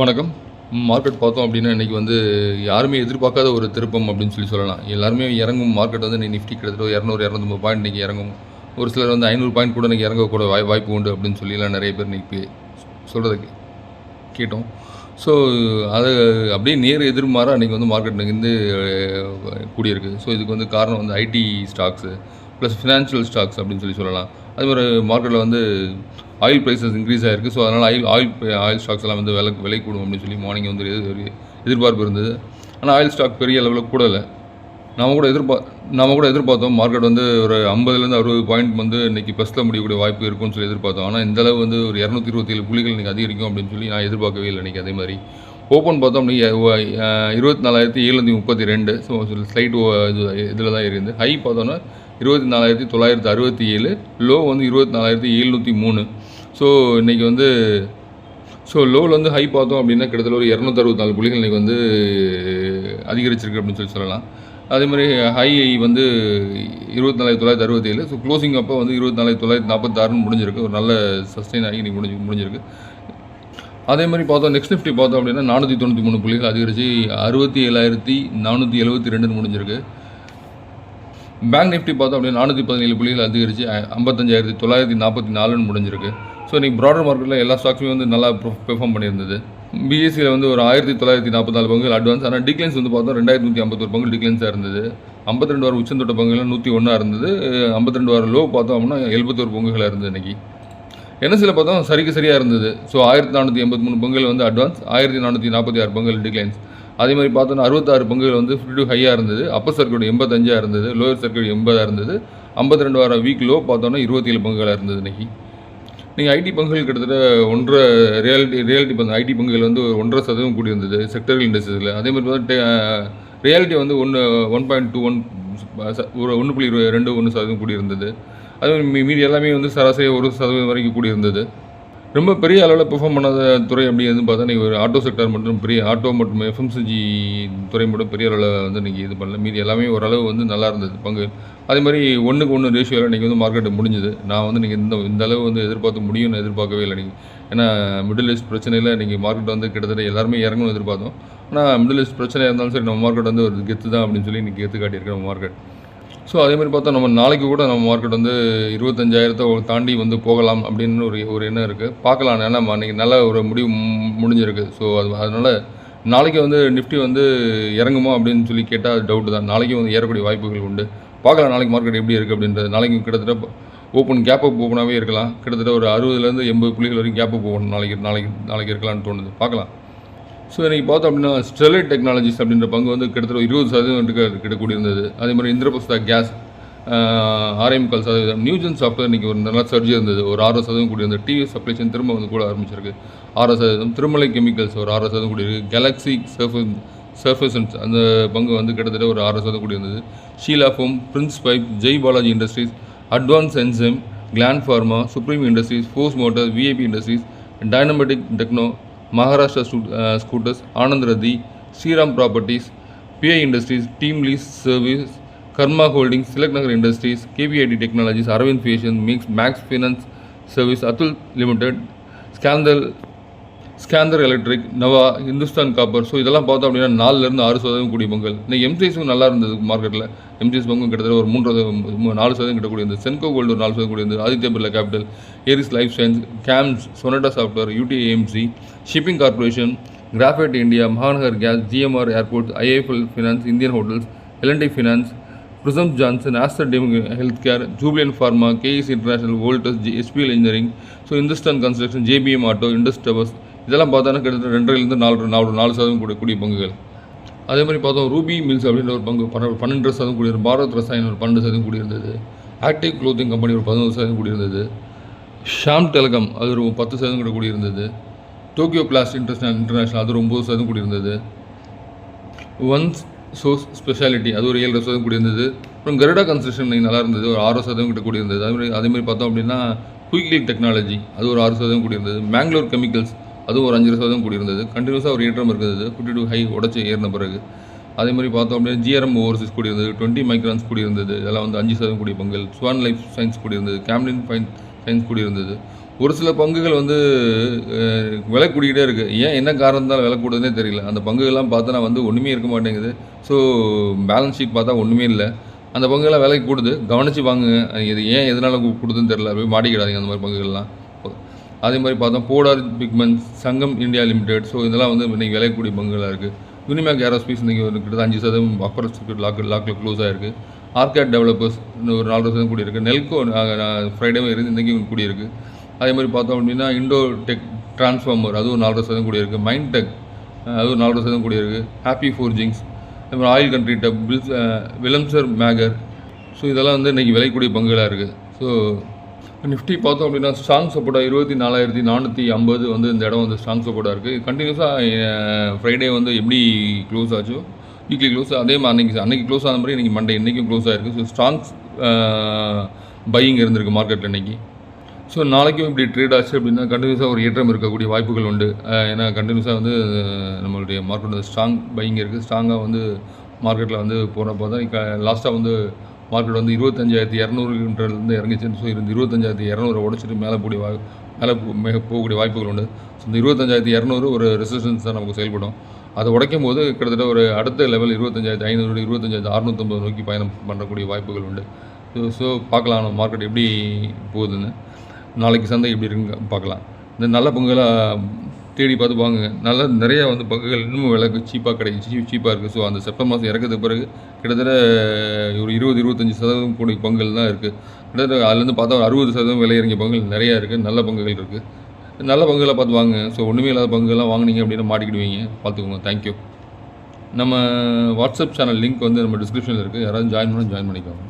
வணக்கம். மார்க்கெட் பார்த்தோம் அப்படின்னா, இன்றைக்கி வந்து யாருமே எதிர்பார்க்காத ஒரு திருப்பம் அப்படின்னு சொல்லலாம். எல்லாருமே இறங்கும் மார்க்கெட் வந்து நிஃப்டி கிட்டத்தட்ட 200, 250 பாயிண்ட் இன்றைக்கி இறங்கும். ஒரு சிலர் வந்து 500 பாயிண்ட் கூட இன்றைக்கி இறங்கக்கூட வாய்ப்பு உண்டு அப்படின்னு சொல்லிலாம் நிறைய பேர் இன்றைக்கி சொல்கிறத கேட்டோம். ஸோ அது அப்படியே நேர் எதிர்மாறாக அன்றைக்கி வந்து மார்க்கெட் இன்றைக்கி கூடியிருக்கு. ஸோ இதுக்கு வந்து காரணம் வந்து IT stocks plus financial stocks அப்படின்னு சொல்லலாம். அது மாதிரி மார்க்கெட்டில் வந்து ஆயில் ப்ரைஸஸ் இன்க்ரீஸ் ஆகிருக்கு. ஸோ அதனால் ஆயில் ஸ்டாக்ஸ் எல்லாம் வந்து விலை கூடும் அப்படின்னு சொல்லி மார்னிங் வந்து எதிர்பார்ப்பு இருந்தது. ஆனால் ஆயில் ஸ்டாக் பெரிய அளவில் கூடலை. நாம் கூட எதிர்பார்த்தோம் மார்க்கெட் வந்து ஒரு 50லேருந்து 60 பாயிண்ட் வந்து இன்றைக்கி ப்ளஸில் முடியக்கூடிய வாய்ப்பு இருக்கும்னு சொல்லி எதிர்பார்த்தோம். ஆனால் இந்தளவு வந்து ஒரு 227 புள்ளிகள் இன்றைக்கி அதிகரிக்கும் அப்படின்னு சொல்லி நான் எதிர்பார்க்கவே இல்லை இன்றைக்கி. அதே மாதிரி ஓப்பன் பார்த்தோம் அப்படின்னா 24,732. ஸோ ஸ்லைட் இதில் தான் இருந்து ஹை பார்த்தோன்னா 24,967, லோ வந்து 24,703. ஸோ இன்றைக்கி வந்து லோவில் வந்து ஹை பார்த்தோம் அப்படின்னா கிட்டத்தட்ட ஒரு 264 புள்ளிகள் இன்றைக்கி வந்து அதிகரிச்சிருக்கு அப்படின்னு சொல்லலாம். அதேமாதிரி ஹை வந்து 24,967. ஸோ க்ளோசிங் அப்போ வந்து 24,946 முடிஞ்சிருக்கு. ஒரு நல்ல சஸ்டெயின் ஆகி இன்றைக்கி முடிஞ்சிருக்கு. அதே மாதிரி பார்த்தோம் நெக்ஸ்ட் நிஃப்டி பார்த்தோம் அப்படின்னா 493 புள்ளிகள் அதிகரித்து 67,472 முடிஞ்சிருக்கு. பேங்க் நிஃப்டி பார்த்தோம் அப்படின்னா 417 புள்ளிகள் அதிகரித்து 55,944 முடிஞ்சிருக்கு. ஸோ இன்றைக்கி ப்ராடர் மார்க்கெட்டில் எல்லா ஸ்டாக்ஸுமே வந்து நல்லா பெர்ஃபார்ம் பண்ணியிருந்தது. பிஎஸ்சியில் வந்து ஒரு 1944 பங்குகள் அட்வான்ஸ். ஆனால் டிக்ளைன்ஸ் வந்து பார்த்தோம் 2151 பங்குகள் டிக்ளைன்ஸாக இருந்தது. 52 வார உச்சந்தொட்ட பங்குகள் 101 இருந்தது. 52 வார லோ பார்த்தோம் அப்படின்னா 71 பங்குகளாக இருந்தது. இன்றைக்கி என்எஸ்சியில் பார்த்தோம் சரியாக இருந்தது. ஸோ 1483 பங்குகள் வந்து அட்வான்ஸ், 1446 பங்குகள் டிக்ளைன்ஸ். அதே மாதிரி பார்த்தோன்னா 66 பங்குகள் வந்து 52 ஹையாக இருந்தது. அப்பர் சர்க்கியூட் 85 இருந்தது. லோயர் சர்க்கியூட் 80 இருந்தது. 52 வார வீக் லோ பார்த்தோன்னா 27 பங்குகளாக இருந்தது. இன்றைக்கி நீங்கள் ஐடி பங்குகள் கிட்டத்தட்ட 1.5 ரியாலிட்டி பங்கு ஐடி பங்குகள் வந்து 1.5% கூடி இருந்தது செக்டரல் இண்டஸ்ட்ரீஸில். அதே மாதிரி பார்த்தா ரியாலிட்டி வந்து 1.21 ஒரு 1.21% கூடி இருந்தது. அதுமாதிரி மீதி எல்லாமே வந்து சராசரி 1% வரைக்கும் கூடி இருந்தது. ரொம்ப பெரிய அளவில் பெர்ஃபார்ம் பண்ணாத துறை அப்படின்னு பார்த்தா இன்றைக்கி ஒரு ஆட்டோ செக்டர் மட்டும் ஆட்டோ மற்றும் எஃப்எம்சிஜி துறை மட்டும் பெரிய அளவில் வந்து இன்றைக்கி இது பண்ணல. மீதி எல்லாமே ஓரளவு வந்து நல்லா இருந்தது பங்கு. அதே மாதிரி 1:1 ரேஷியோவில் இன்றைக்கி வந்து மார்க்கெட் முடிஞ்சுது. நான் வந்து இன்றைக்கி இந்த அளவு வந்து எதிர்பார்க்க எதிர்பார்க்கவே இல்லை இன்றைக்கி. ஏன்னா மிடில் ஈஸ்ட் பிரச்சனையில் இன்றைக்கி மார்க்கெட் வந்து கிட்டத்தட்ட எல்லாருமே இறங்கணும்னு எதிர்பார்த்தோம். ஆனால் மிடில் ஈஸ்ட் பிரச்சனை இருந்தாலும் சரி நம்ம மார்க்கெட் வந்து ஒரு கெத்து தான் அப்படின்னு சொல்லி இன்றைக்கி கெத்து காட்டியிருக்கோம் நம்ம மார்க்கெட். ஸோ அதேமாதிரி பார்த்தா நம்ம நாளைக்கு கூட நம்ம மார்க்கெட் வந்து 25,000 தாண்டி வந்து போகலாம் அப்படின்னு ஒரு எண்ணம் இருக்குது. பார்க்கலாம். ஏன்னா அன்றைக்கி நல்ல ஒரு முடிவு முடிஞ்சிருக்கு. ஸோ அதனால் நாளைக்கு வந்து நிஃப்டி வந்து இறங்குமா அப்படின்னு சொல்லி கேட்டால் அது டவுட்டு தான். நாளைக்கு வந்து ஏறக்கூடிய வாய்ப்புகள் உண்டு. பார்க்கலாம் நாளைக்கு மார்க்கெட் எப்படி இருக்குது அப்படின்றது. நாளைக்கு கிட்டத்தட்ட கேப் அப் ஓப்பனாகவே இருக்கலாம். கிட்டத்தட்ட ஒரு 60லேருந்து 80 புள்ளிகள் வரைக்கும் கேப் அப் போகணும் நாளைக்கு இருக்கலாம்னு தோணுது. பார்க்கலாம். ஸோ இன்றைக்கி பார்த்தோம் அப்படின்னா ஸ்டெர்லைட் டெக்னாலஜிஸ் அப்படின்ற பங்கு வந்து கிட்டத்தட்ட 20% கிட்டக்கூடிய இருந்தது. அதே மாதிரி இந்திரபிரஸ்தா கேஸ் 6.25%. நியூஜன் சாஃப்ட்வேர் இன்றைக்கி ஒரு நல்ல சர்ஜி இருந்தது. ஒரு 6% கூடி இருந்தது. டிவிஎஸ் சப்ளை செயின் திரும்ப வந்து கூட ஆரம்பிச்சிருக்கு 6%. திருமலை கெமிக்கல்ஸ் ஒரு 6% கூடி இருக்குது. கேலக்ஸி சர்ஃபேசன்ஸ் அந்த பங்கு வந்து கிட்டத்தட்ட ஒரு 6% கூடி இருந்தது. Sheela Foam, Prince Pipe, Jai Balaji Industries, Advance Enzyme, Gland Pharma, Supreme Industries, Force Motors, VIP Industries, Dynamatic Techno, Maharashtra Scooters, Anand Rathi, Shriram Properties, PI Industries, Team Lease Service, Karma Holdings, Tilak Nagar Industries, KPIT Technologies, Arvind Fashion, Max Finance Service, Atul Limited, Schneider Electric, Nava, Hindustan Copper. So இதெல்லாம் பார்த்தோம் அப்படின்னா 4லேருந்து 6% கூடிய பங்குகள். இன்னைக்கு எம்சிஎஸும் நல்லா இருந்தது மார்க்கெட்டில். MCS பங்கும் கிட்டத்தட்ட ஒரு 4% கிட்ட கூடிய இருந்தது. சென்கோ கோல்டு ஒரு 4% கூடிய இருந்தது. Aditya Birla Capital, Eris Life Science, CAMS, Sonata Software, UTAMC, Shipping Corporation, Graphite India, Mahanagar Gas, GMR Airports, IIFL Finance, Indian Hotels, LNT Finance, Prism Johnson, Aster Deming Health Care, Jubilant Pharma, KEC International, Voltas, SPL Engineering, so Hindustan Construction, JBM Auto, Indus Towers இதெல்லாம் பார்த்தோன்னா கிட்டத்தட்ட 2.5லேருந்து 4% கூடிய பங்குகள். அதே மாதிரி பார்த்தோம் Ruby mills அப்படின்ற ஒரு பங்கு 12% கூடிய, பாரத் ரசாயன் ஒரு 12% கூடி இருந்தது. ஆக்டிவ் க்ளோத்திங் கம்பெனி ஒரு 11% கூடி இருந்தது. ஷாம் டெலிகாம் அது ஒரு 10% கூட கூடி இருந்தது. டோக்கியோ பிளாஸ்ட் இன்டர்நேஷனல் அது ஒரு 9% கூடி இருந்தது. ஒன்ஸ் சோர்ஸ் ஸ்பெஷாலிட்டி அது ஒரு 7% கூடி இருந்தது. அப்புறம் கருடா கன்ஸ்ட்ரக்ஷன் நல்லா இருந்தது, ஒரு 6% கிட்ட கூடி இருந்தது. அதேமாதிரி பார்த்தோம் அப்படின்னா குயிக்லி டெக்னாலஜி அது ஒரு 6% கூடி இருந்தது. மேங்களூர் கெமிக்கல்ஸ் அதுவும் ஒரு 5% கூடி இருந்தது. கண்டினியூஸாக ஒரு ஏற்றம் இருக்குது 52 ஹை உடச்சி ஏறின பிறகு. அதே மாதிரி பார்த்தோம் அப்படின்னா ஜிஆர்எம் ஓவர்சீஸ் கூடி இருந்தது. 20 மைக்ரான்ஸ் கூடி இருந்தது. இதெல்லாம் வந்து 5% கூடிய பங்குகள். ஸ்வான் லைஃப் சயின்ஸ் கூடி இருந்தது. கேம்லின் சயின்ஸ் கூடி இருந்தது. ஒரு சில பங்குகள் வந்து விலை கூடிக்கிட்டே இருக்குது. ஏன் என்ன காரணத்தால் விலை கூடுதுன்னே தெரியல. அந்த பங்குகள்லாம் பார்த்தா நான் வந்து ஒன்றுமே இருக்க மாட்டேங்குது. ஸோ பேலன்ஸ் ஷீட் பார்த்தா ஒன்றுமே இல்லை. அந்த பங்குகள்லாம் விலை கூடுது, கவனித்து வாங்குங்க. இது ஏன் எதனால் கூடுதுன்னு தெரியல. போய் மாட்டிக்கிடாதீங்க அந்த மாதிரி பங்குகள்லாம். அதே மாதிரி பார்த்தா போடார் பிக்மெண்ட்ஸ், சங்கம் இந்தியா லிமிடெட், ஸோ இதெல்லாம் வந்து இன்றைக்கி விலைக்கூடிய பங்குகளாக இருக்குது. யூனிமேக் ஏரோஸ்பேஸ் இன்றைக்கி கிட்டத்தட்ட 5% அப்பர் சர்க்யூட் லாக்கில் க்ளோஸ் ஆகிருக்கு. ஆர்கேட் டெவலப்பர்ஸ் இன்னும் ஒரு 4% கூடியிருக்கு. நெல்கோ ஃப்ரைடேவும் இருந்து இன்றைக்கி கூடியிருக்கு. அதே மாதிரி பார்த்தோம் அப்படின்னா இண்டோ டெக் டிரான்ஸ்ஃபார்மர் அதுவும் 4% கூடியிருக்கு. மைண்ட் டெக் அதுவும் 4% கூடியிருக்கு. ஹாப்பி ஃபோர்ஜிங்ஸ், அப்புறம் ஆயில் கண்ட்ரி டப், விலம்சர் மேகர், ஸோ இதெல்லாம் வந்து இன்றைக்கி விலைக்கூடிய பங்குகளாக இருக்குது. ஸோ நிஃப்டி பார்த்தோம் அப்படின்னா ஸ்ட்ராங் சப்போர்ட்டாக 24,450 வந்து இந்த இடம் வந்து ஸ்ட்ராங் சப்போர்ட்டாக இருக்குது. கண்டினியூஸாக ஃப்ரைடே வந்து எப்படி க்ளோஸ் ஆச்சோ வீக்லி க்ளோஸ் அதே மாதிரி அன்றைக்கி க்ளோஸ் ஆன மாதிரி இன்றைக்கி மண்டே இன்றைக்கும் க்ளோஸ் ஆகிருக்கு. ஸோ ஸ்ட்ராங்ஸ் பையிங் இருந்திருக்கு மார்க்கெட்டில் இன்றைக்கி. ஸோ நாளைக்கும் இப்படி ட்ரேட் ஆச்சு அப்படின்னா கண்டினியூஸாக ஒரு ஏற்றம் இருக்கக்கூடிய வாய்ப்புகள் உண்டு. ஏன்னா கண்டினியூஸாக வந்து நம்மளுடைய மார்க்கெட் வந்து ஸ்ட்ராங் பையிங் இருக்குது. ஸ்ட்ராங்காக வந்து மார்க்கெட்டில் வந்து போனப்போ தான் லாஸ்ட்டாக வந்து மார்க்கெட் வந்து 25,200லேருந்து இறங்கிச்சுன்னு. ஸோ 25,200 உடச்சிட்டு மேலே போகக்கூடிய வாய்ப்புகள் உண்டு. ஸோ இந்த 25,200 ஒரு ரெசிஸ்டன்ஸ் தான் நமக்கு செயல்படும். அதை உடைக்கும் போது கிட்டத்தட்ட ஒரு அடுத்த லெவல் 25,500 25,650 நோக்கி பயணம் பண்ணக்கூடிய வாய்ப்புகள் உண்டு. ஸோ பார்க்கலாம் நம்ம மார்க்கெட் எப்படி போகுதுன்னு. நாளைக்கு சந்தை எப்படி இருக்குங்க பார்க்கலாம். இந்த நல்ல பங்குகளாக தேடி பார்த்து வாங்குங்க. நிறையா வந்து பங்குகள் இன்னும் விலைக்கு சீப்பாக இருக்குது. ஸோ அந்த செப்டம்பர் மாதம் இறக்கிறதுக்கு பிறகு கிட்டத்தட்ட ஒரு 20-25% கூடிய பங்குகள் தான் இருக்குது. கிட்டத்தட்ட அதுலேருந்து பார்த்தா ஒரு 60% விலை இறங்கிய பங்குகள் நிறையா இருக்குது. நல்ல பங்குகள் இருக்குது. நல்ல பங்குகளை பார்த்து வாங்குங்க. ஸோ ஒன்றுமே இல்லாத பங்குகள்லாம் வாங்கினீங்க அப்படின்னா மாட்டிக்கிடுவீங்க. பார்த்துக்கோங்க. தேங்க்யூ. நம்ம வாட்ஸ்அப் சேனல் லிங்க் வந்து நம்ம டிஸ்கிரிப்ஷனில் இருக்குது. யாராவது ஜாயின் பண்ணிக்கோங்க.